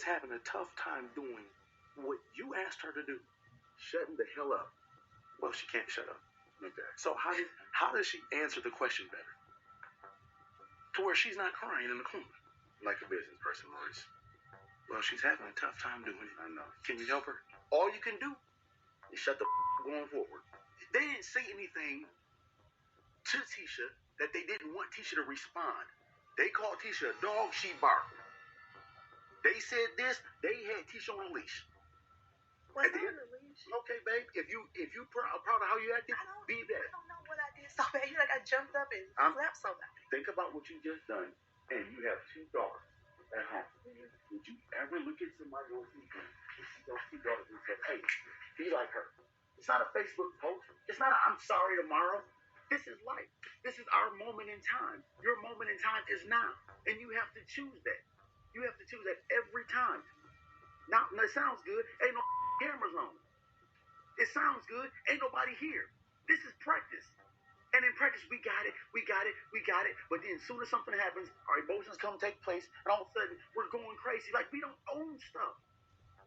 having a tough time doing what you asked her to do. Shutting the hell up. Well, she can't shut up. Okay. So how does she answer the question better? To where she's not crying in the corner. Like a business person, Maurice. Well, she's having a tough time doing it. I know. Can you help her? All you can do is shut the going forward. They didn't say anything to Tisha that they didn't want Tisha to respond. They called Tisha a dog, she barked. They said this, they had Tisha on a leash. Was I on the leash? Okay, babe. If you proud of how you acted, be that. I don't know what I did so bad. Like I jumped up and slapped somebody. Think about what you just done, and you have 2 daughters at home. Would you ever look at somebody on TV and see those 2 daughters and say, hey, be like her? It's not a Facebook post. It's not a I'm sorry tomorrow. This is life. This is our moment in time. Your moment in time is now. And you have to choose that. You have to choose that every time. Now, it sounds good. Ain't no cameras on. It sounds good. Ain't nobody here. This is practice. And in practice, we got it. But then as soon as something happens, our emotions come take place, and all of a sudden, we're going crazy. Like we don't own stuff.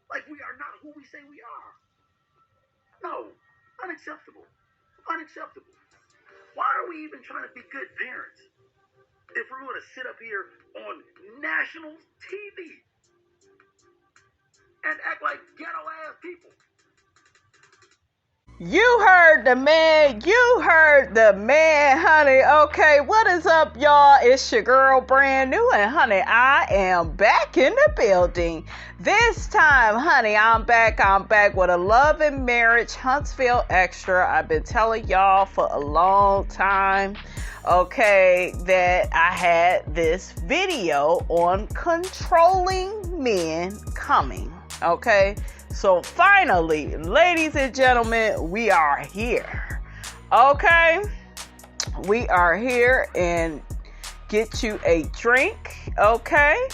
Like we are not who we say we are. No. Unacceptable. Unacceptable. Why are we even trying to be good parents if we're going to sit up here on national TV and act like ghetto-ass people? You heard the man, honey. Okay, what is up, y'all? It's your girl, Brand New, and honey, I am back in the building. This time, honey, I'm back with a Love and Marriage Huntsville Extra. I've been telling y'all for a long time, okay, that I had this video on controlling men coming, okay? So finally, ladies and gentlemen, we are here. Okay? We are here, and get you a drink, okay?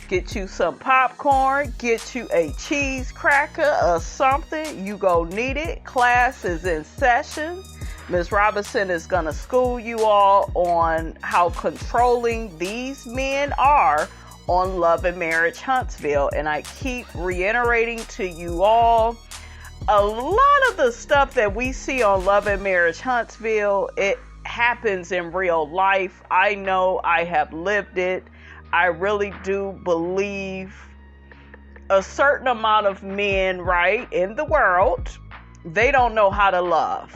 Get you some popcorn, get you a cheese cracker or something. You go need it. Class is in session. Ms. Robinson is going to school you all on how controlling these men are on Love and Marriage Huntsville. And I keep reiterating to you all, a lot of the stuff that we see on Love and Marriage Huntsville, it happens in real life. I know, I have lived it. I really do believe a certain amount of men, right, in the world, they don't know how to love.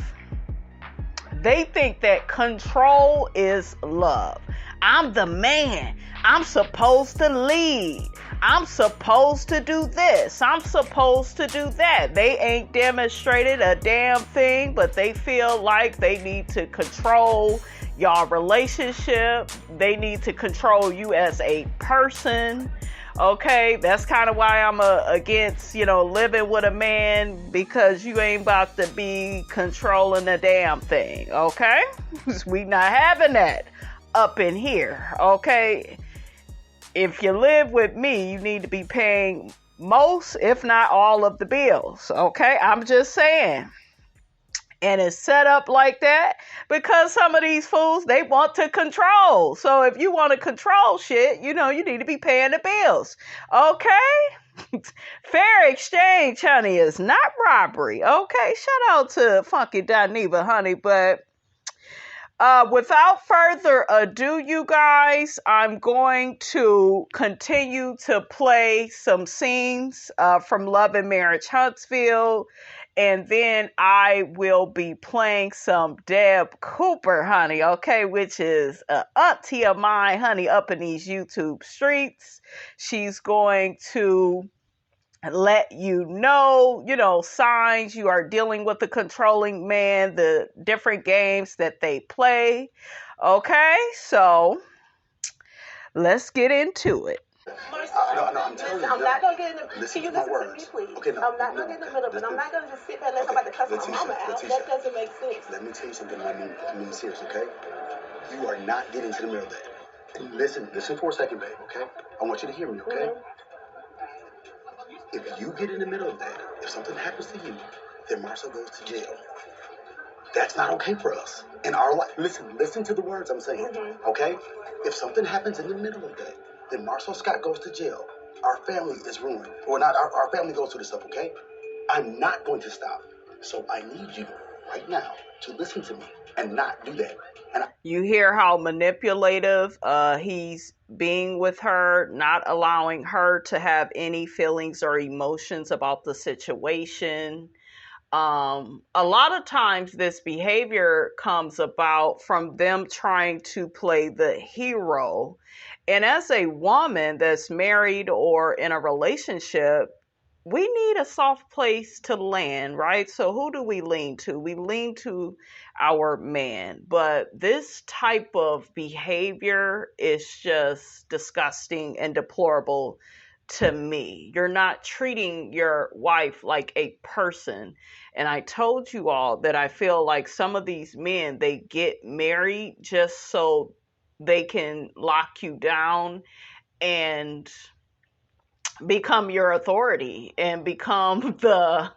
They think that control is love. I'm the man. I'm supposed to lead. I'm supposed to do this. I'm supposed to do that. They ain't demonstrated a damn thing, but they feel like they need to control y'all relationship. They need to control you as a person. Okay, that's kind of why I'm against, living with a man, because you ain't about to be controlling a damn thing. Okay, we not having that up in here. Okay, if you live with me, you need to be paying most, if not all, of the bills. Okay, I'm just saying. And it's set up like that because some of these fools, they want to control. So if you want to control shit, you need to be paying the bills. Okay? Fair exchange, honey, is not robbery. Okay? Shout out to Funky Dineva, honey. But without further ado, you guys, I'm going to continue to play some scenes from Love and Marriage Huntsville. And then I will be playing some Deb Cooper, honey, okay, which is an auntie of mine, honey, up in these YouTube streets. She's going to let you know, signs you are dealing with a controlling man, the different games that they play. Okay, so let's get into it. I'm not going to get in the middle. Can you listen to me, please? Okay, no, I'm not going to get in the middle, but I'm not going to just sit there unless I'm about to cuss my mama out. That doesn't make sense. Let me tell you something I mean serious, okay? You are not getting to the middle of that. Listen for a second, babe, okay? I want you to hear me, okay? Mm-hmm. If you get in the middle of that, if something happens to you, then Marcel goes to jail. That's not okay for us. In our life, listen to the words I'm saying, okay? If something happens in the middle of that, then Marcel Scott goes to jail. our family is ruined. Or not, our family goes through this stuff, okay? I'm not going to stop. So I need you right now to listen to me and not do that. You hear how manipulative he's being with her, not allowing her to have any feelings or emotions about the situation. A lot of times this behavior comes about from them trying to play the hero. And as a woman that's married or in a relationship, we need a soft place to land, right? So who do we lean to? We lean to our man. But this type of behavior is just disgusting and deplorable to me. You're not treating your wife like a person. And I told you all that I feel like some of these men, they get married just so they can lock you down and become your authority and become the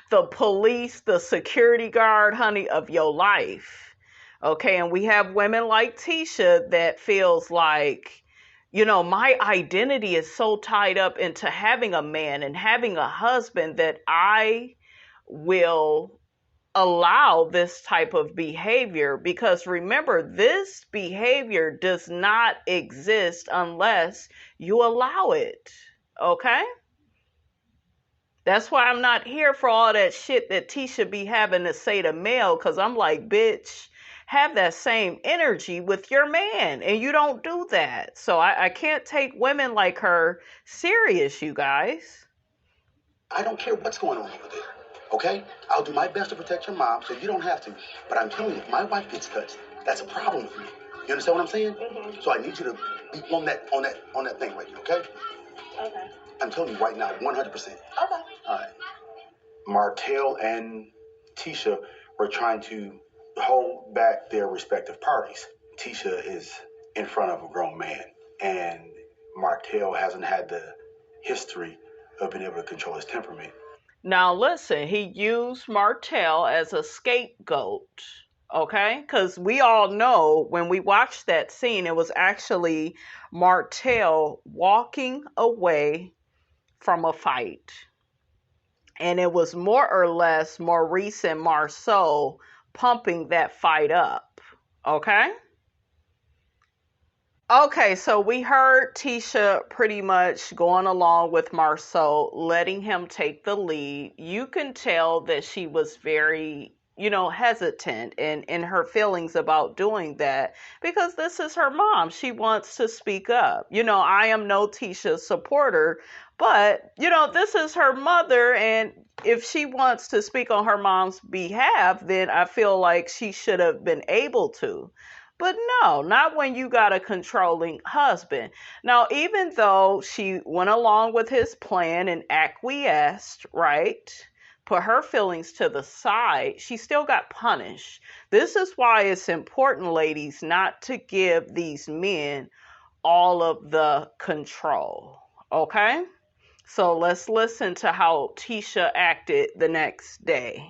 the police, the security guard, honey, of your life. Okay, and we have women like Tisha that feels like, you know, my identity is so tied up into having a man and having a husband that I will allow this type of behavior, because remember, this behavior does not exist unless you allow it. Okay? That's why I'm not here for all that shit that Tisha be having to say to Mel, because I'm like, bitch, have that same energy with your man, and you don't do that. So I can't take women like her serious, you guys. I don't care what's going on over there. Okay? I'll do my best to protect your mom so you don't have to. But I'm telling you, if my wife gets touched, that's a problem for me. You understand what I'm saying? Mm-hmm. So I need you to be on that thing right now, okay? Okay. I'm telling you right now, 100%. Okay. All right. Martell and Tisha were trying to hold back their respective parties. Tisha is in front of a grown man, and Martell hasn't had the history of being able to control his temperament. Now, listen, he used Martell as a scapegoat, okay? Because we all know when we watched that scene, it was actually Martell walking away from a fight. And it was more or less Maurice and Marceau pumping that fight up, okay? Okay, so we heard Tisha pretty much going along with Marceau, letting him take the lead. You can tell that she was very, hesitant in her feelings about doing that, because this is her mom. She wants to speak up. I am no Tisha supporter, but, this is her mother, and if she wants to speak on her mom's behalf, then I feel like she should have been able to. But no, not when you got a controlling husband. Now, even though she went along with his plan and acquiesced, right, put her feelings to the side, she still got punished. This is why it's important, ladies, not to give these men all of the control, okay? So let's listen to how Tisha acted the next day.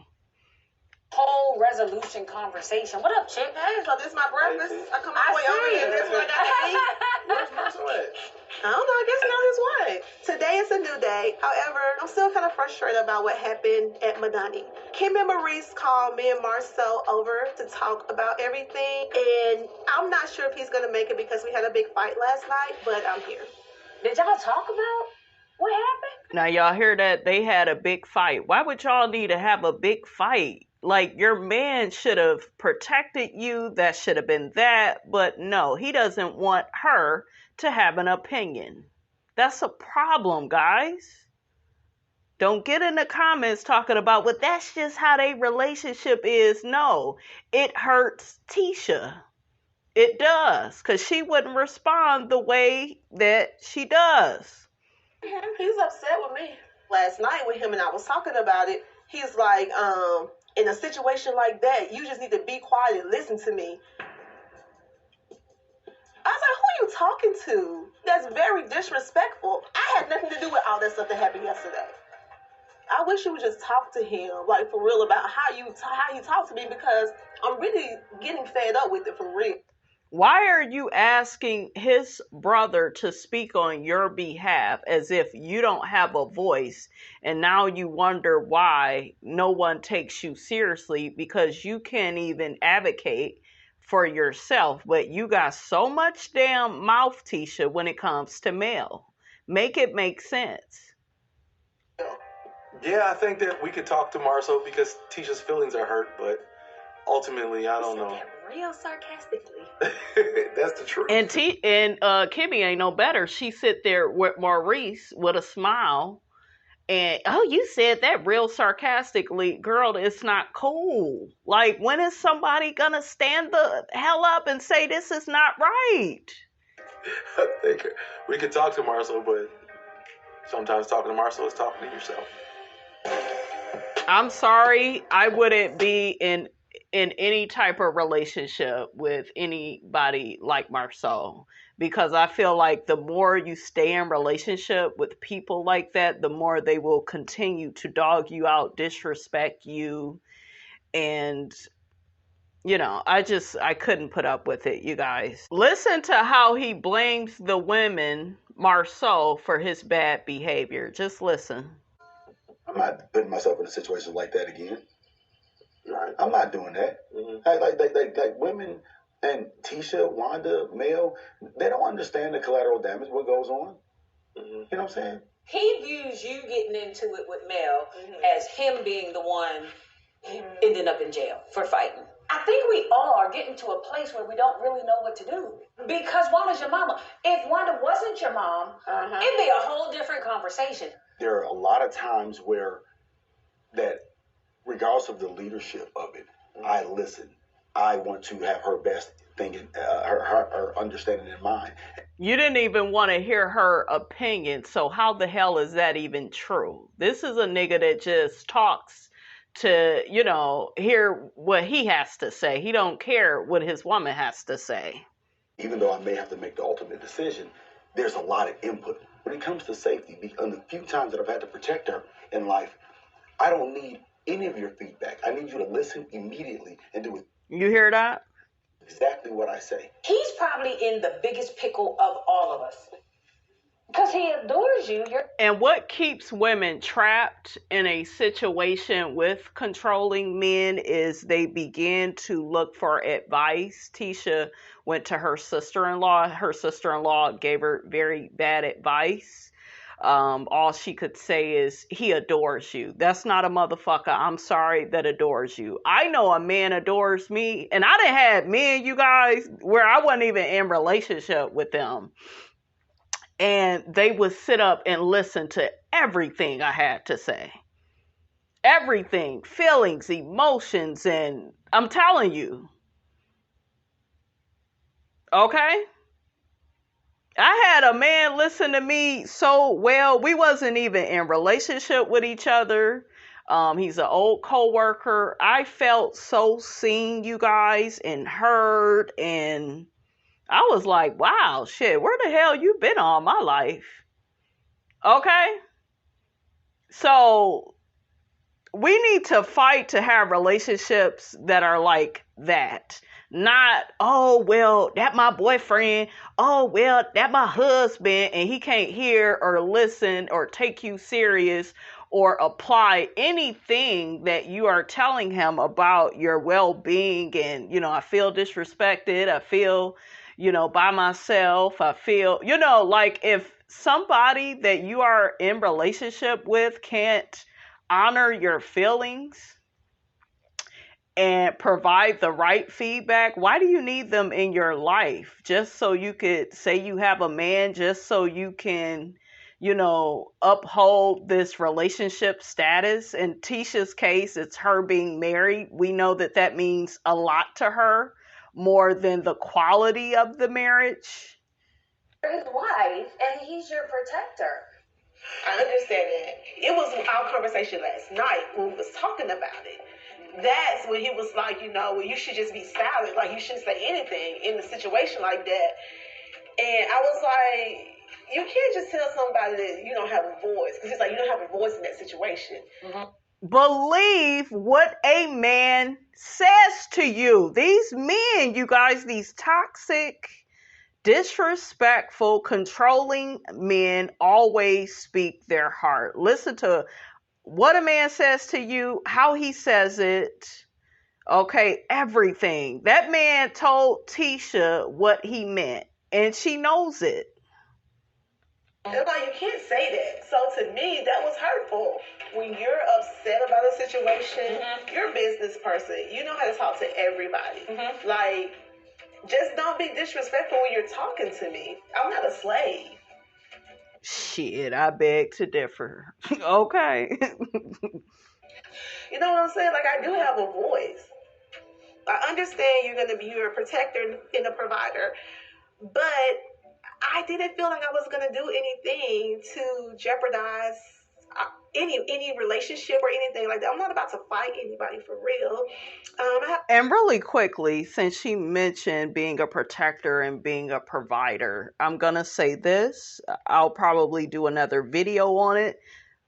Whole resolution conversation. What up, chick? Hey, so this is my breakfast. I come all the way over here. That's what I got to eat. Where's Marcel at? I don't know. I guess he's on his way. Today is a new day. However, I'm still kind of frustrated about what happened at Madani. Kim and Maurice called me and Marcel over to talk about everything, and I'm not sure if he's going to make it because we had a big fight last night, but I'm here. Did y'all talk about what happened? Now, y'all hear that? They had a big fight. Why would y'all need to have a big fight? Like, your man should have protected you. That should have been that. But no, he doesn't want her to have an opinion. That's a problem, guys. Don't get in the comments talking about, well, that's just how their relationship is. No, it hurts Tisha. It does. Because she wouldn't respond the way that she does. He's upset with me. Last night with him and I was talking about it, he's like, in a situation like that, you just need to be quiet and listen to me. I was like, who are you talking to? That's very disrespectful. I had nothing to do with all that stuff that happened yesterday. I wish you would just talk to him, like, for real, about how you talk to me, because I'm really getting fed up with it, for real. Why are you asking his brother to speak on your behalf as if you don't have a voice? And now you wonder why no one takes you seriously because you can't even advocate for yourself. But you got so much damn mouth, Tisha, when it comes to male. Make it make sense. Yeah, I think that we could talk to Marcel because Tisha's feelings are hurt, but ultimately, I don't know. Real sarcastically. That's the truth. And Kimmy ain't no better. She sit there with Maurice with a smile, and oh, you said that real sarcastically, girl. It's not cool. Like, when is somebody gonna stand the hell up and say this is not right? I think we could talk to Marcel, but sometimes talking to Marcel is talking to yourself. I'm sorry, I wouldn't be in any type of relationship with anybody like Marcel, because I feel like the more you stay in relationship with people like that, the more they will continue to dog you out, disrespect you, and I couldn't put up with it, you guys. Listen to how he blames the women, Marcel, for his bad behavior. Just listen. I'm not putting myself in a situation like that again. Right. I'm not doing that. Mm-hmm. Like women and Tisha, Wanda, Mel, they don't understand the collateral damage, what goes on. Mm-hmm. You know what I'm saying? He views you getting into it with Mel as him being the one ending up in jail for fighting. I think we all are getting to a place where we don't really know what to do. Because Wanda's your mama. If Wanda wasn't your mom, it'd be a whole different conversation. There are a lot of times where that, regardless of the leadership of it, I listen. I want to have her best thing, her understanding in mind. You didn't even want to hear her opinion, so how the hell is that even true? This is a nigga that just talks to, hear what he has to say. He don't care what his woman has to say. Even though I may have to make the ultimate decision, there's a lot of input. When it comes to safety, on the few times that I've had to protect her in life, I don't need any of your feedback. I need you to listen immediately and do it. You hear that? Exactly what I say. He's probably in the biggest pickle of all of us. Because he adores you. And what keeps women trapped in a situation with controlling men is they begin to look for advice. Tisha went to her sister-in-law. Her sister-in-law gave her very bad advice. All she could say is, he adores you. That's not a motherfucker, I'm sorry, that adores you. I know a man adores me, and I done had men, you guys, where I wasn't even in relationship with them. And they would sit up and listen to everything I had to say. Everything, feelings, emotions, and I'm telling you. Okay? I had a man listen to me so well. We wasn't even in relationship with each other. He's an old coworker. I felt so seen, you guys, and heard, and I was like, wow, shit, where the hell you been all my life? Okay? So we need to fight to have relationships that are like that. Not, oh, well, that my boyfriend. Oh, well, that my husband, and he can't hear or listen or take you serious or apply anything that you are telling him about your well-being. And, I feel disrespected. I feel, by myself. I feel, like if somebody that you are in relationship with can't honor your feelings and provide the right feedback, why do you need them in your life? Just so you could say you have a man, just so you can, uphold this relationship status. In Tisha's case, it's her being married. We know that means a lot to her, more than the quality of the marriage. His wife, and he's your protector. I understand that. It was our conversation last night when we was talking about it. That's when he was like, well, you should just be silent. Like, you shouldn't say anything in a situation like that. And I was like, you can't just tell somebody that you don't have a voice. Because it's like, you don't have a voice in that situation. believe what a man says to you. These men, you guys, these toxic, disrespectful, controlling men always speak their heart. Listen to what a man says to you, how he says it. Okay, everything. That man told Tisha what he meant, and she knows it. It's like, you can't say that. So to me, that was hurtful. When you're upset about a situation, you're a business person. You know how to talk to everybody. Like, just don't be disrespectful when you're talking to me. I'm not a slave. Shit, I beg to differ. Okay. You know what I'm saying? Like, I do have a voice. I understand you're a protector and a provider, but I didn't feel like I was going to do anything to jeopardize any relationship or anything like that. I'm not about to fight anybody for real. And really quickly, since she mentioned being a protector and being a provider, I'm going to say this. I'll probably do another video on it,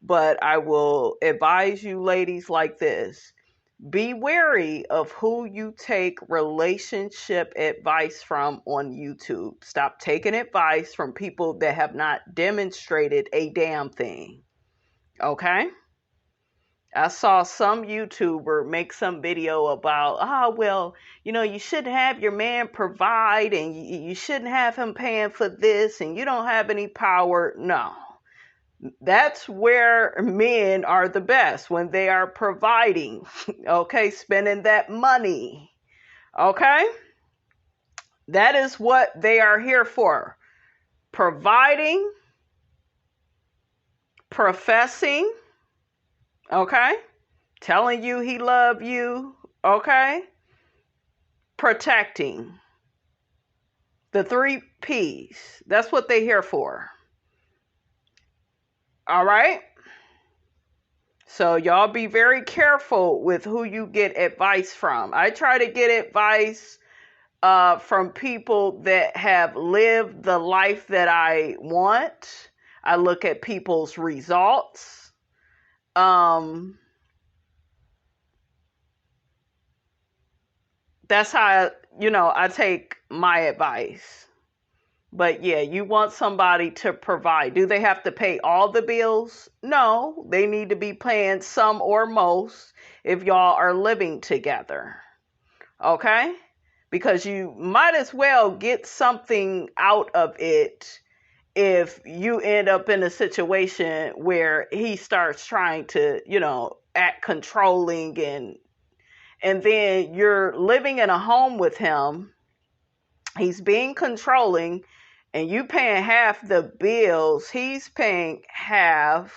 but I will advise you ladies like this. Be wary of who you take relationship advice from on YouTube. Stop taking advice from people that have not demonstrated a damn thing. Okay? I saw some YouTuber make some video about, you shouldn't have your man provide and you shouldn't have him paying for this and you don't have any power. No. That's where men are the best, when they are providing, okay, spending that money, okay? That is what they are here for. Providing, professing, okay? Telling you he love you, okay? Protecting. The 3 P's. That's what they're here for. All right? So y'all be very careful with who you get advice from. I try to get advice from people that have lived the life that I want. I look at people's results. That's how, I take my advice. But yeah, you want somebody to provide. Do they have to pay all the bills? No, they need to be paying some or most if y'all are living together. Okay? Because you might as well get something out of it if you end up in a situation where he starts trying to, act controlling and then you're living in a home with him. He's being controlling. And you paying half the bills, he's paying half.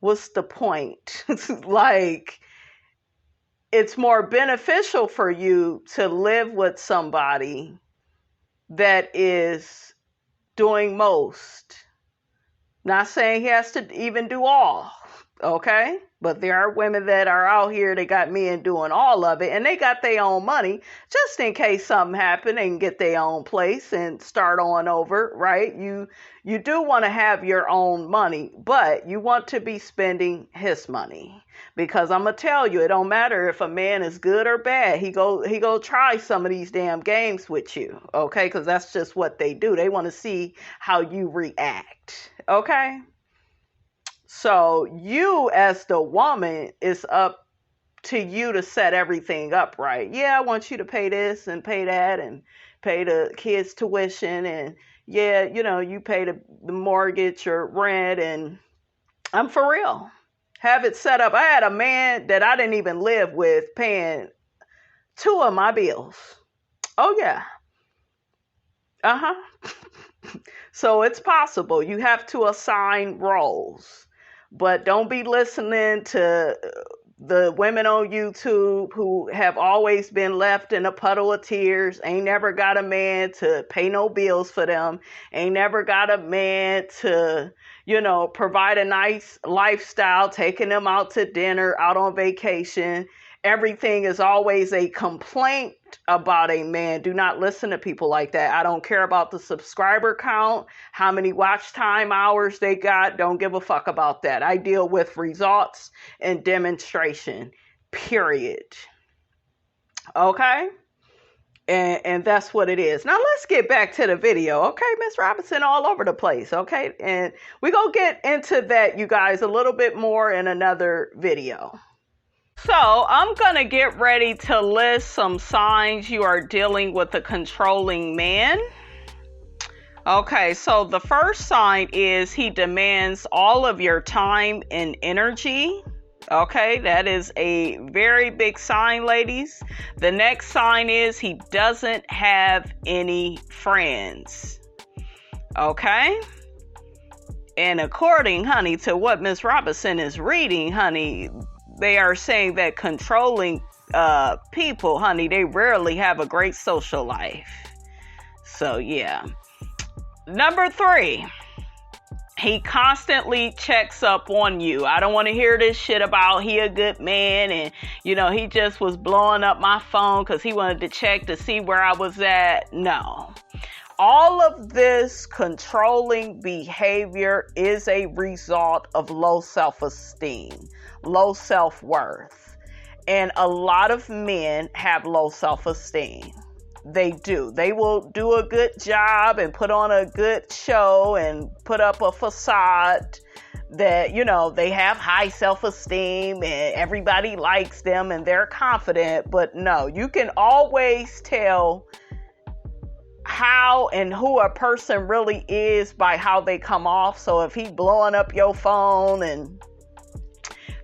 What's the point? Like, it's more beneficial for you to live with somebody that is doing most. Not saying he has to even do all, okay? But there are women that are out here, they got men doing all of it, and they got their own money, just in case something happened, they can get their own place and start on over, right? You do want to have your own money, but you want to be spending his money. Because I'm going to tell you, it don't matter if a man is good or bad. He go try some of these damn games with you, okay? Because that's just what they do. They want to see how you react, okay? So you as the woman, it's up to you to set everything up right. Yeah, I want you to pay this and pay that and pay the kids' tuition. And yeah, you pay the mortgage or rent. And I'm for real. Have it set up. I had a man that I didn't even live with paying 2 of my bills. Oh, yeah. So it's possible. You have to assign roles. But don't be listening to the women on YouTube who have always been left in a puddle of tears, ain't never got a man to pay no bills for them, ain't never got a man to, provide a nice lifestyle, taking them out to dinner, out on vacation. Everything is always a complaint about a man. Do not listen to people like that. I don't care about the subscriber count, how many watch time hours they got. Don't give a fuck about that. I deal with results and demonstration, period. Okay? And that's what it is. Now let's get back to the video. Okay, Miss Robinson all over the place. Okay, and we're going to get into that, you guys, a little bit more in another video. So I'm going to get ready to list some signs you are dealing with a controlling man. Okay, so the first sign is he demands all of your time and energy. Okay, that is a very big sign, ladies. The next sign is he doesn't have any friends. Okay? And according, honey, to what Miss Robinson is reading, honey, they are saying that controlling people, honey, they rarely have a great social life. So, yeah. Number 3. He constantly checks up on you. I don't want to hear this shit about he a good man and, you know, he just was blowing up my phone because he wanted to check to see where I was at. No. All of this controlling behavior is a result of low self-esteem, low self-worth. And a lot of men have low self-esteem. They do. They will do a good job and put on a good show and put up a facade that, you know, they have high self-esteem and everybody likes them and they're confident. But no, you can always tell how and who a person really is by how they come off. So if he blowing up your phone, and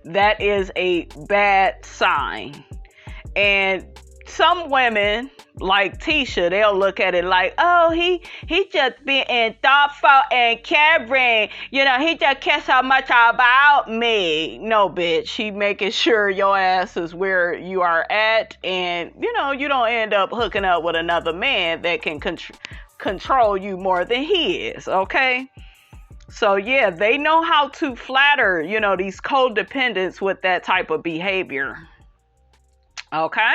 that is a bad sign. And some women, like Tisha, they'll look at it like, oh, he just being thoughtful and caring. You know, he just cares so much about me. No, bitch. He making sure your ass is where you are at. And, you know, you don't end up hooking up with another man that can control you more than he is. Okay? So, yeah, they know how to flatter, you know, these codependents with that type of behavior. Okay?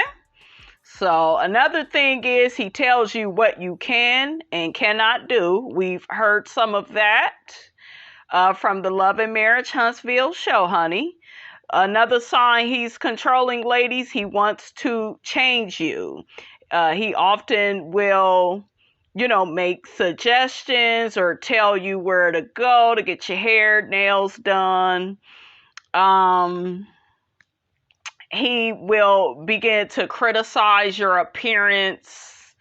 So another thing is he tells you what you can and cannot do. We've heard some of that from the Love and Marriage Huntsville show, honey. Another sign he's controlling, ladies, he wants to change you. He often will, you know, make suggestions or tell you where to go to get your hair, nails done. He will begin to criticize your appearance,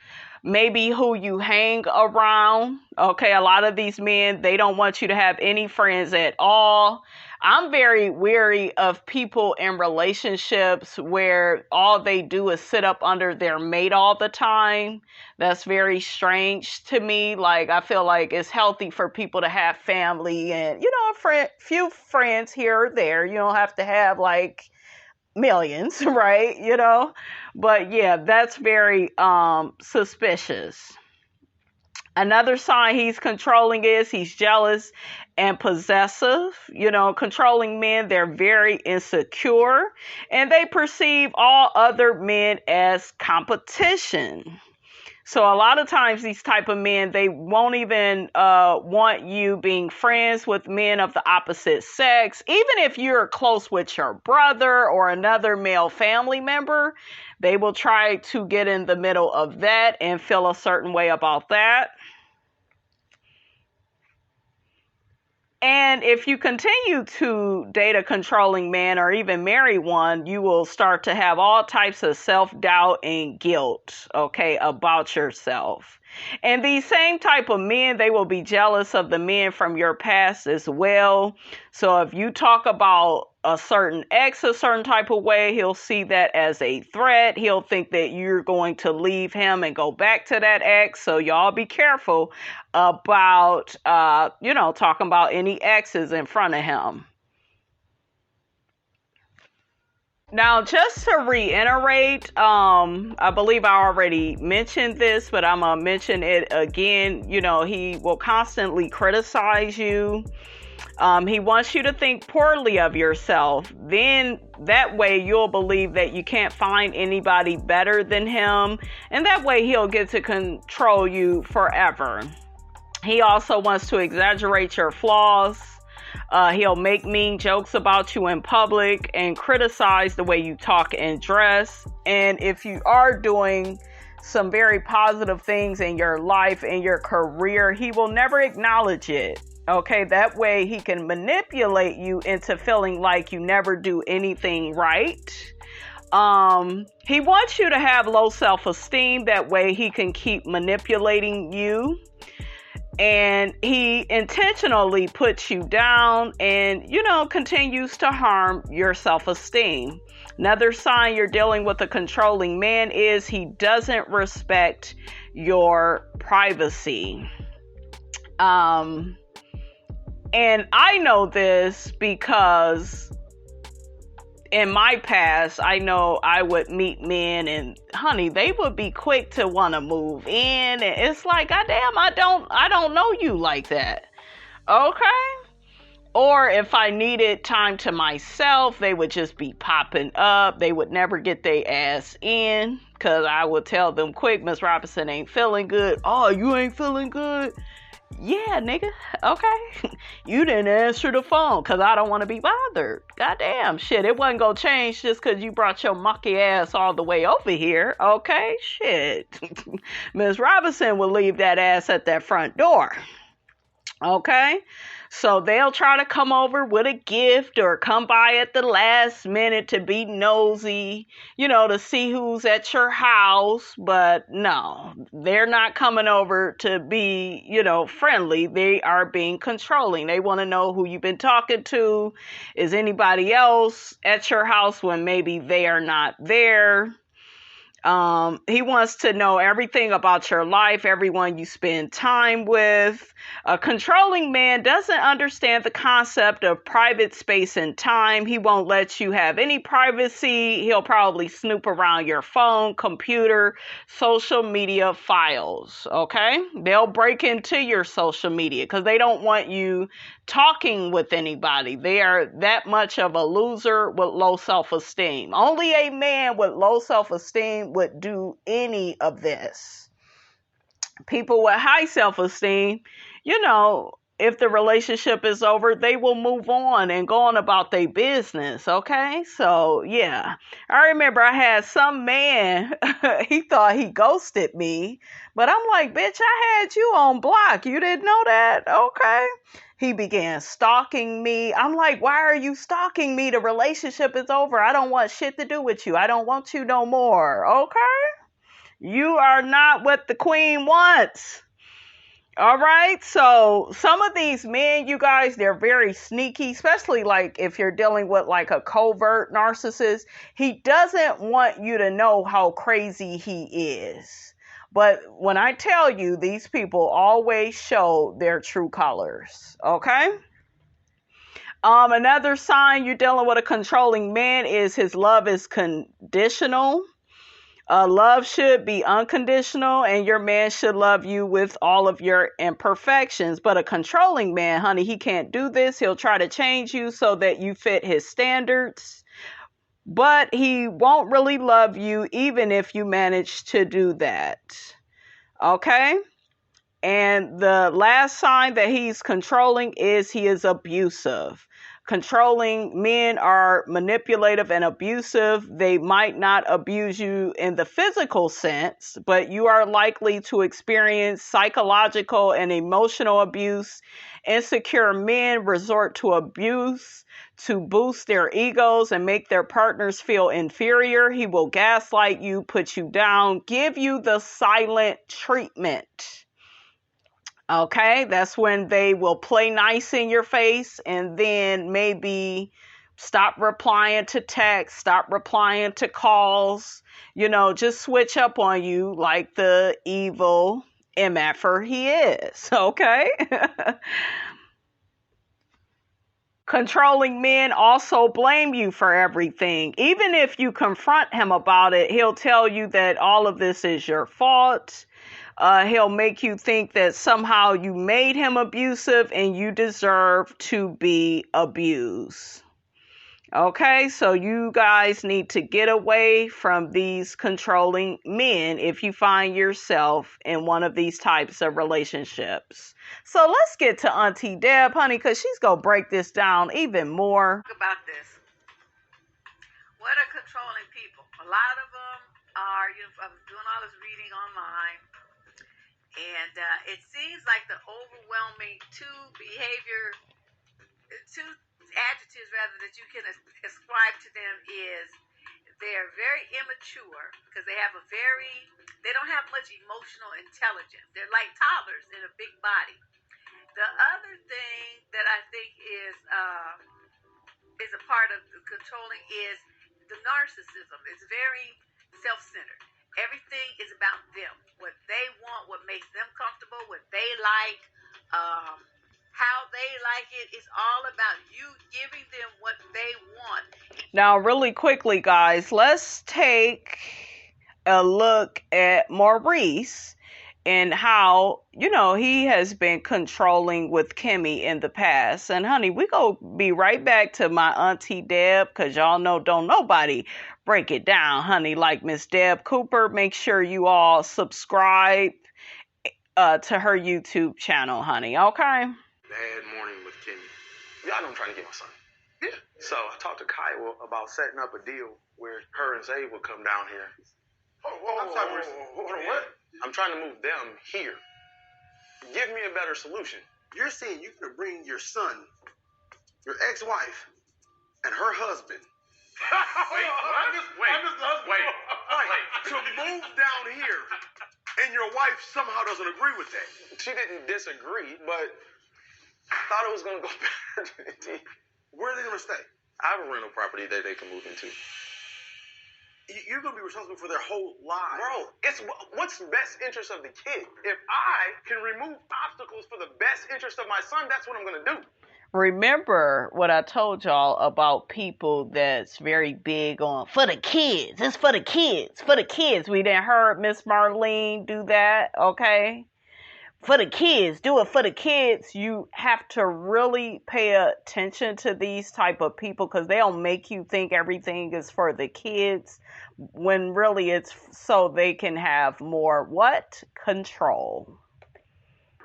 maybe who you hang around. Okay, a lot of these men, they don't want you to have any friends at all. I'm very weary of people in relationships where all they do is sit up under their mate all the time. That's very strange to me. Like, I feel like it's healthy for people to have family and, you know, a few friends here or there. You don't have to have like millions, right? You know, but yeah, that's very suspicious. Another sign he's controlling is he's jealous and possessive. You know, controlling men, they're very insecure and they perceive all other men as competition. So a lot of times these type of men, they won't even want you being friends with men of the opposite sex. Even if you're close with your brother or another male family member, they will try to get in the middle of that and feel a certain way about that. And if you continue to date a controlling man or even marry one, you will start to have all types of self-doubt and guilt, okay, about yourself. And these same type of men, they will be jealous of the men from your past as well. So if you talk about a certain ex a certain type of way, he'll see that as a threat. He'll think that you're going to leave him and go back to that ex. So y'all be careful about, you know, talking about any exes in front of him. Now, just to reiterate, I believe I already mentioned this, but I'm going to mention it again. You know, he will constantly criticize you. He wants you to think poorly of yourself. Then that way you'll believe that you can't find anybody better than him. And that way he'll get to control you forever. He also wants to exaggerate your flaws. He'll make mean jokes about you in public and criticize the way you talk and dress. And if you are doing some very positive things in your life and your career, he will never acknowledge it. Okay, that way he can manipulate you into feeling like you never do anything right. He wants you to have low self-esteem. That way he can keep manipulating you. And he intentionally puts you down and, continues to harm your self-esteem. Another sign you're dealing with a controlling man is he doesn't respect your privacy. And I know this because in my past, I know I would meet men and honey, they would be quick to want to move in. And it's like, goddamn, I don't know you like that. Okay. Or if I needed time to myself, they would just be popping up. They would never get their ass in because I would tell them quick, Miss Robinson ain't feeling good. Oh, you ain't feeling good? Yeah, nigga. Okay. You didn't answer the phone because I don't want to be bothered. Goddamn shit. It wasn't going to change just because you brought your monkey ass all the way over here. Okay. Shit. Miss Robinson will leave that ass at that front door. Okay. So they'll try to come over with a gift or come by at the last minute to be nosy, to see who's at your house. But no, they're not coming over to be, friendly. They are being controlling. They want to know who you've been talking to. Is anybody else at your house when maybe they are not there? He wants to know everything about your life, everyone you spend time with. A controlling man doesn't understand the concept of private space and time. He won't let you have any privacy. He'll probably snoop around your phone, computer, social media files. Okay? They'll break into your social media because they don't want you talking with anybody. They are that much of a loser with low self-esteem. Only a man with low self-esteem would do any of this. People with high self-esteem, if the relationship is over, they will move on and go on about their business. Okay. So yeah, I remember I had some man, he thought he ghosted me, but I'm like, bitch, I had you on block. You didn't know that? Okay. He began stalking me. I'm like, why are you stalking me? The relationship is over. I don't want shit to do with you. I don't want you no more. Okay. You are not what the queen wants. All right. So some of these men, you guys, they're very sneaky, especially like if you're dealing with like a covert narcissist. He doesn't want you to know how crazy he is. But when I tell you, these people always show their true colors. Okay. Another sign you're dealing with a controlling man is his love is conditional. Love should be unconditional, and your man should love you with all of your imperfections. But a controlling man, honey, he can't do this. He'll try to change you so that you fit his standards. But he won't really love you even if you manage to do that. Okay? And the last sign that he's controlling is he is abusive. Controlling men are manipulative and abusive. They might not abuse you in the physical sense, but you are likely to experience psychological and emotional abuse. Insecure men resort to abuse to boost their egos and make their partners feel inferior. He will gaslight you, put you down, give you the silent treatment. Okay, that's when they will play nice in your face and then maybe stop replying to texts, stop replying to calls, just switch up on you like the evil MFer he is. Okay. Controlling men also blame you for everything. Even if you confront him about it, he'll tell you that all of this is your fault. He'll make you think that somehow you made him abusive and you deserve to be abused. Okay, so you guys need to get away from these controlling men if you find yourself in one of these types of relationships. So let's get to Auntie Deb, honey, because she's going to break this down even more. About this. What are controlling people? A lot of them are, I was doing all this reading online, and it seems like the overwhelming two adjectives rather that you can ascribe to them is they're very immature because they don't have much emotional intelligence. They're like toddlers in a big body. The other thing that I think is a part of the controlling is the narcissism. It's very self-centered. Everything is about them, what they want, what makes them comfortable, what they like, how they like it. It's all about you giving them what they want. Now, really quickly, guys, let's take a look at Maurice and how, he has been controlling with Kimmy in the past. And, honey, we go be right back to my Auntie Deb, because y'all know don't nobody break it down, honey, like Miss Deb Cooper. Make sure you all subscribe to her YouTube channel, honey, okay? Bad morning with Kimmy. Y'all know I'm trying to get my son. Yeah. So I talked to Kyle about setting up a deal where her and Zay would come down here. I'm sorry, hold on, what? I'm trying to move them here. Give me a better solution. You're saying you're going to bring your son, your ex-wife, and her husband. Wait. To move down here, and your wife somehow doesn't agree with that. She didn't disagree, but I thought it was going to go better. Where are they going to stay? I have a rental property that they can move into. You're going to be responsible for their whole lives. Bro, it's what's the best interest of the kid. If I can remove obstacles for the best interest of my son, that's what I'm going to do. Remember what I told y'all about people that's very big on for the kids. It's for the kids. For the kids. We didn't heard Miss Marlene do that, okay? For the kids, do it for the kids. You have to really pay attention to these type of people because they'll make you think everything is for the kids when really it's so they can have more what? Control.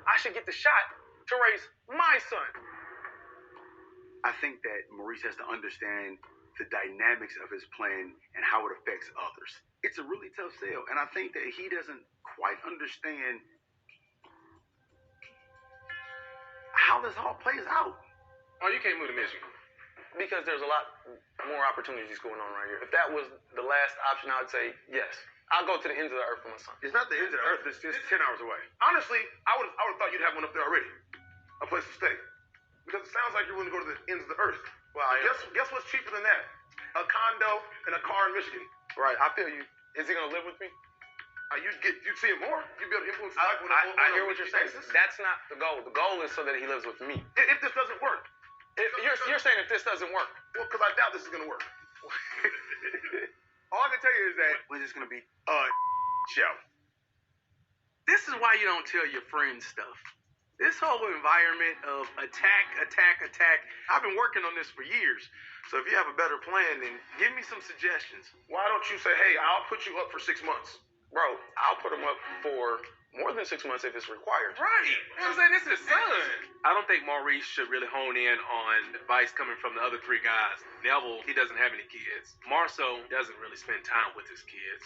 I should get the shot to raise my son. I think that Maurice has to understand the dynamics of his plan and how it affects others. It's a really tough sell, and I think that he doesn't quite understand how this all plays out. Oh, you can't move to Michigan. Because there's a lot more opportunities going on right here. If that was the last option, I would say yes. I'll go to the ends of the earth for my son. It's not the ends of the earth. It's just 10 hours away. Honestly, I would have thought you'd have one up there already. A place to stay. Because it sounds like you're willing to go to the ends of the earth. Well, guess what's cheaper than that? A condo and a car in Michigan. Right, I feel you. Is he going to live with me? You'd see it more. You'd be able to influence his life. I hear what you're saying. That's not the goal. The goal is so that he lives with me. If this doesn't work. You're saying if this doesn't work. Well, because I doubt this is going to work. All I can tell you is that it's just going to be a show. This is why you don't tell your friends stuff. This whole environment of attack. I've been working on this for years. So if you have a better plan, then give me some suggestions. Why don't you say, hey, I'll put you up for 6 months? Bro, I'll put him up for more than 6 months if it's required. Right. You know what I'm saying? This is his son. I don't think Maurice should really hone in on advice coming from the other three guys. Neville, he doesn't have any kids. Marceau doesn't really spend time with his kids.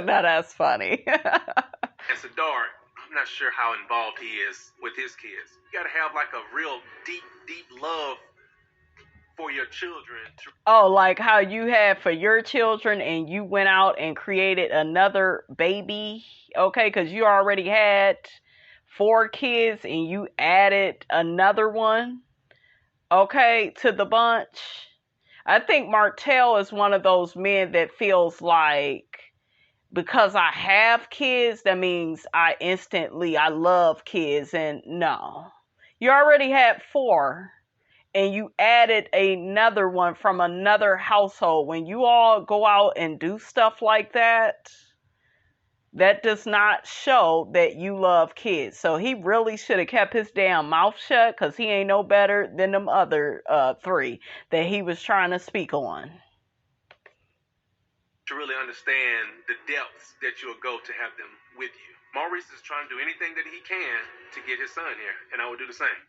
Now that's funny. And Sadar, I'm not sure how involved he is with his kids. You gotta have like a real deep love for your children. Oh, like how you had for your children and you went out and created another baby, okay? Because you already had 4 kids and you added another one, okay, to the bunch. I think Martell is one of those men that feels like because I have kids, that means I love kids. And no, you already had 4. And you added another one from another household. When you all go out and do stuff like that, that does not show that you love kids. So he really should have kept his damn mouth shut, because he ain't no better than them other 3 that he was trying to speak on. To really understand the depths that you'll go to have them with you. Maurice is trying to do anything that he can to get his son here, and I would do the same.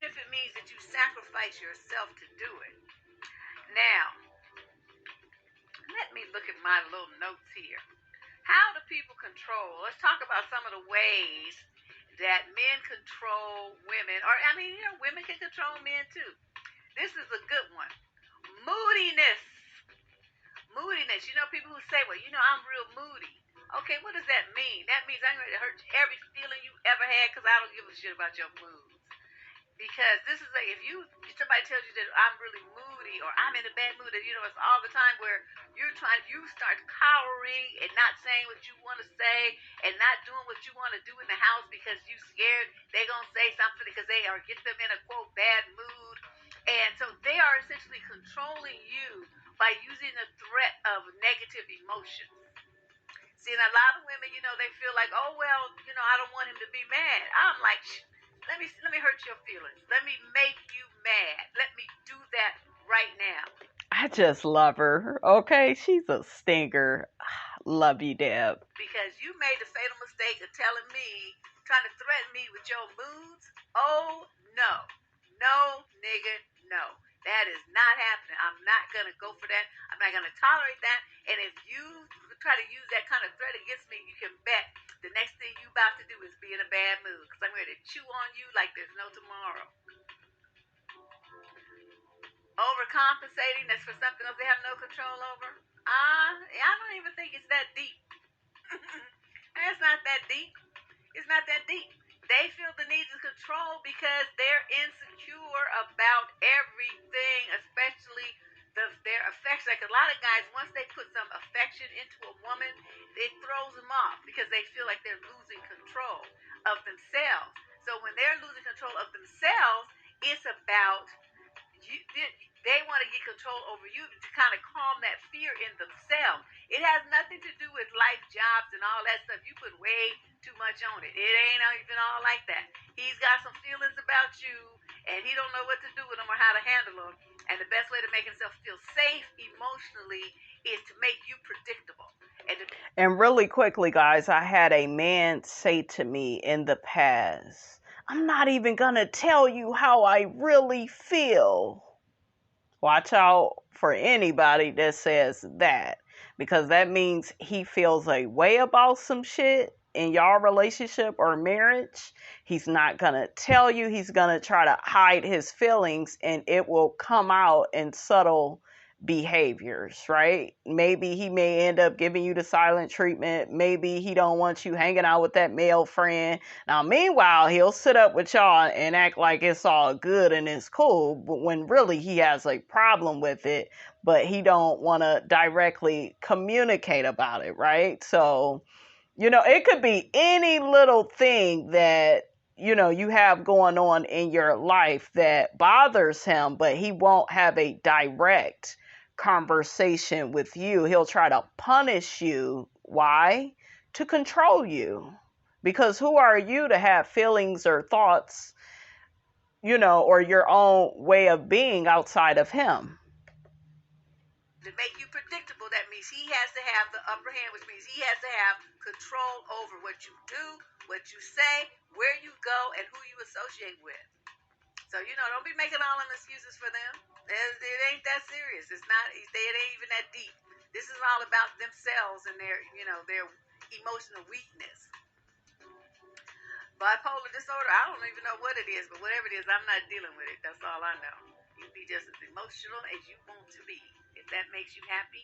If it means that you sacrifice yourself to do it. Now, let me look at my little notes here. How do people control? Let's talk about some of the ways that men control women. Or, I mean, women can control men too. This is a good one. Moodiness. Moodiness. People who say, well, I'm real moody. Okay, what does that mean? That means I'm going to hurt every feeling you ever had because I don't give a shit about your moods. Because this is like, if somebody tells you that I'm really moody or I'm in a bad mood, and it's all the time where you start cowering and not saying what you want to say and not doing what you want to do in the house because you scared they're going to say something because they are get them in a quote bad mood. And so they are essentially controlling you by using the threat of negative emotions. See, and a lot of women, they feel like, oh, well, I don't want him to be mad. I'm like, let me hurt your feelings. Let me make you mad. Let me do that right now. I just love her. Okay, she's a stinger. Love you, Deb. Because you made the fatal mistake of trying to threaten me with your moods. Oh, no. No, nigga, no. That is not happening. I'm not going to go for that. I'm not going to tolerate that. And if you try to use that kind of threat against me, you can bet the next thing you about to do is be in a bad mood. Because I'm ready to chew on you like there's no tomorrow. Overcompensating, that's for something else they have no control over. I don't even think it's that deep. It's not that deep. It's not that deep. They feel the need to control because they're insecure about everything, especially their affection. Like a lot of guys, once they put some affection into a woman, it throws them off because they feel like they're losing control of themselves. So when they're losing control of themselves, it's about they want to get control over you to kind of calm that fear in themselves. It has nothing to do with life, jobs, and all that stuff. You put way too much on it. It ain't even all like that. He's got some feelings about you, and he don't know what to do with them or how to handle them. And the best way to make himself feel safe emotionally is to make you predictable. And really quickly, guys, I had a man say to me in the past, I'm not even going to tell you how I really feel. Watch out for anybody that says that, because that means he feels a way about some shit in y'all relationship or marriage. He's not going to tell you. He's going to try to hide his feelings, and it will come out in subtle behaviors, right? Maybe he may end up giving you the silent treatment. Maybe he don't want you hanging out with that male friend. Now, meanwhile, he'll sit up with y'all and act like it's all good and it's cool, but when really he has a problem with it, but he don't want to directly communicate about it, right? So, it could be any little thing that you have going on in your life that bothers him, but he won't have a direct conversation with you. He'll try to punish you. Why? To control you. Because who are you to have feelings or thoughts, or your own way of being outside of him? To make you predictable, that means he has to have the upper hand, which means he has to have control over what you do, what you say, where you go, and who you associate with. So, don't be making all them excuses for them. It ain't that serious. It ain't even that deep. This is all about themselves and their emotional weakness. Bipolar disorder, I don't even know what it is, but whatever it is, I'm not dealing with it. That's all I know. You be just as emotional as you want to be, if that makes you happy.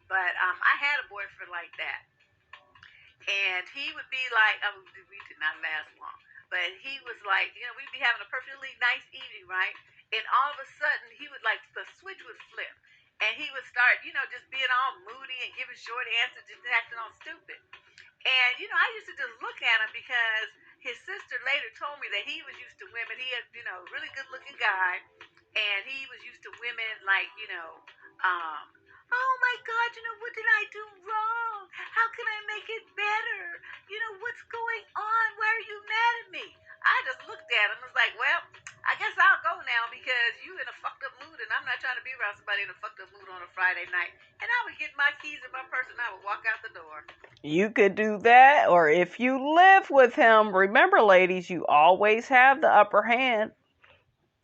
But I had a boyfriend like that. And he would be like, we did not last long, but he was like, we'd be having a perfectly nice evening, right? And all of a sudden, he would the switch would flip. And he would start, just being all moody and giving short answers, just acting all stupid. And, I used to just look at him because his sister later told me that he was used to women. He had, a really good looking guy. And he was used to women like, oh my God, what did I do wrong? How can I make it better? You know, what's going on? Why are you mad at me? I just looked at him and was like, well, I guess I'll go now because you in a fucked up mood and I'm not trying to be around somebody in a fucked up mood on a Friday night. And I would get my keys in my purse and I would walk out the door. You could do that, or if you live with him, remember, ladies, you always have the upper hand.